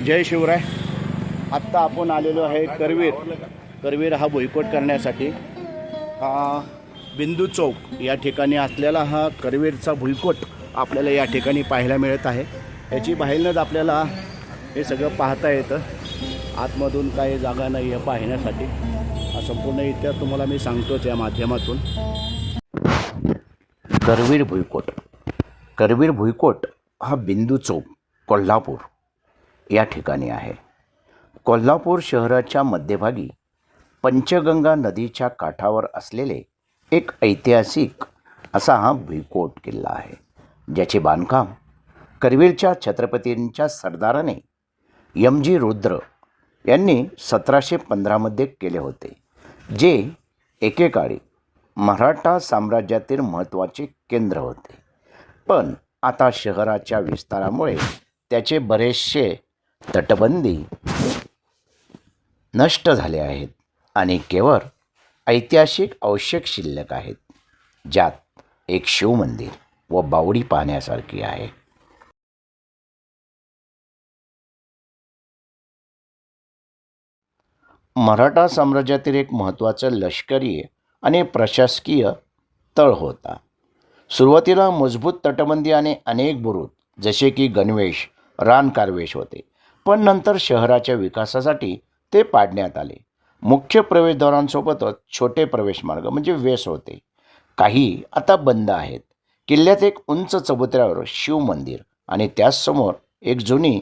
जय शिवराय. आत्ता आपण आलेलो आहे करवीर. करवीर हा बोयकॉट करण्यासाठी. हा बिंदू चौक या ठिकाणी असलेला हा करवीरचा भुईकोट आपल्याला या ठिकाणी पाहायला मिळत आहे. याची बाहेरनंच आपल्याला हे सगळं पाहता येतं. आतमधून काही जागा नाही आहे पाहण्यासाठी. हा संपूर्ण इतिहास तुम्हाला मी सांगतोच या माध्यमातून. करवीर भुईकोट. करवीर भुईकोट हा बिंदू चौक कोल्हापूर या ठिकाणी आहे. कोल्हापूर शहराच्या मध्यभागी पंचगंगा नदीच्या काठावर असलेले एक ऐतिहासिक असा हा भुईकोट किल्ला आहे, ज्याचे बांधकाम करवीरच्या छत्रपतींच्या सरदाराने यमजी रुद्र यांनी 1715मध्ये केले होते, जे एकेकाळी मराठा साम्राज्यातील महत्त्वाचे केंद्र होते. पण आता शहराच्या विस्तारामुळे त्याचे बरेचसे तटबंदी नष्ट झाले आहेत आणि केवळ ऐतिहासिक अवशेष शिल्लक आहेत, ज्यात एक शिवमंदिर व बावडी पाहण्यासारखी आहे. मराठा साम्राज्यातील एक महत्त्वाचं लष्करी आणि प्रशासकीय तळ होता. सुरुवातीला मजबूत तटबंदी आणि अनेक बुरुज जसे की गणवेश, रानकारवेश होते, पण नंतर शहराच्या विकासासाठी ते पाडण्यात आले. मुख्य प्रवेशद्वारांसोबतच छोटे प्रवेशमार्ग म्हणजे वेस होते, काही आता बंद आहेत. किल्ल्यात एक उंच चबुतऱ्यावर शिवमंदिर आणि त्याचसमोर एक जुनी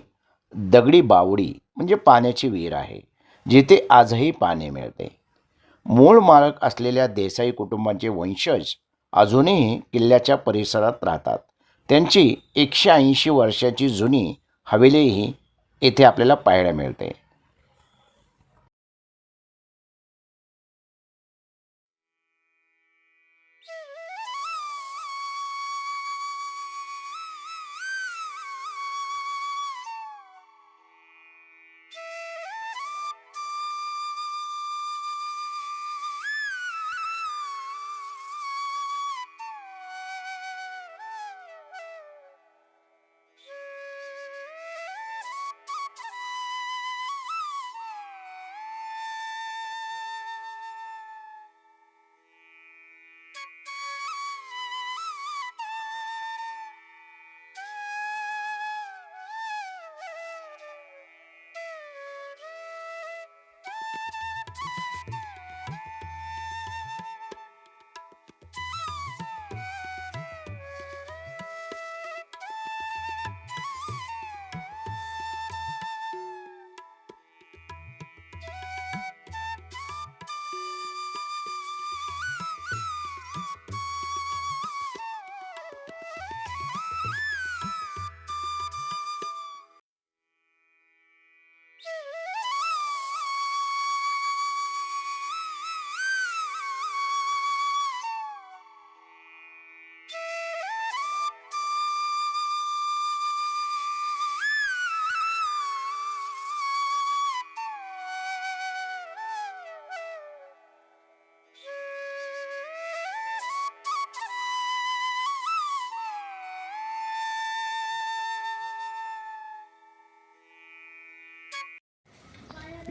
दगडी बावडी म्हणजे पाण्याची विहीर आहे, जिथे आजही पाणी मिळते. मूळ मालक असलेल्या देसाई कुटुंबाचे वंशज अजूनही किल्ल्याच्या परिसरात राहतात. त्यांची 180 वर्षाची जुनी हवेलीही येथे आपल्याला पाहायला मिळते.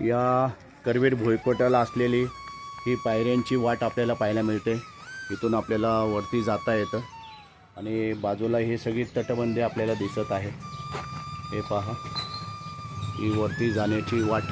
या करवीर भुईकोटाला असलेली ही पायऱ्यांची वाट आपल्याला पाहायला मिळते. इथून आपल्याला वरती जाता येतं आणि बाजूला ही सगळी तटबंदी आपल्याला दिसत आहे. हे पहा, ही वरती जाण्याची वाट.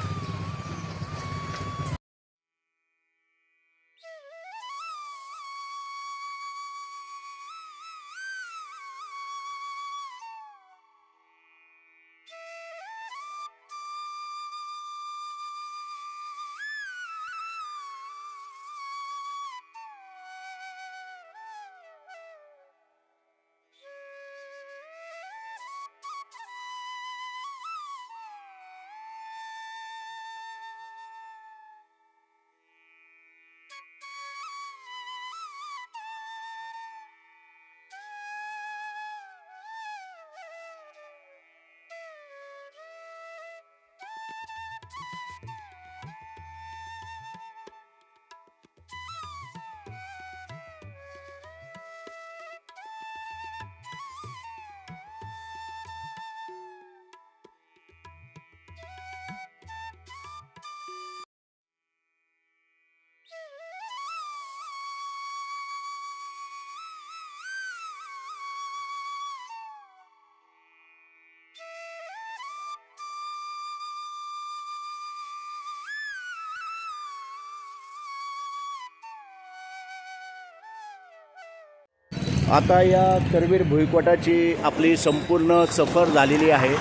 आता या करवीर भुईकोटाची आपली संपूर्ण सफर झालेली आहे।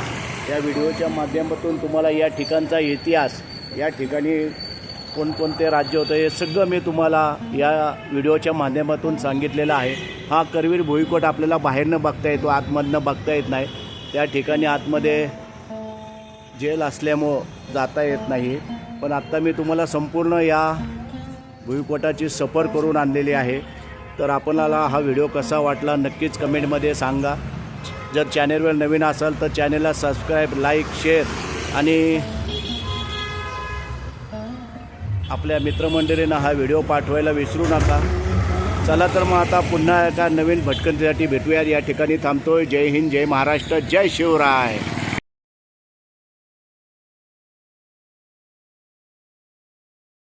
या व्हिडिओच्या माध्यमातून तुम्हाला या ठिकाणचा इतिहास, या ठिकाणी कोणकोणते राज्य होतं हे सगळं मी तुम्हाला या व्हिडिओच्या माध्यमातून सांगितलेलं आहे। हा करवीर भुईकोट आपल्याला बाहेरनं बघता येतो, आतमधनं बघता येत नाही। त्या ठिकाणी आतमध्ये जेल असल्यामुळं जाता येत नाही, पण आत्ता मी तुम्हाला संपूर्ण या भुईकोटाची सफर करून आणलेली आहे। तर आपल्याला हा व्हिडिओ कसा वाटला नक्कीच कमेंटमध्ये सांगा। जर चॅनलवर नवीन असाल तर चॅनलला सबस्क्राईब, लाईक, शेअर आणि आपल्या मित्रमंडळींना हा व्हिडिओ पाठवायला विसरू नका। चला तर मग आता पुन्हा एका नवीन भटकंतीसाठी भेटूया। या ठिकाणी थांबतोय। जय हिंद, जय महाराष्ट्र, जय शिवराय।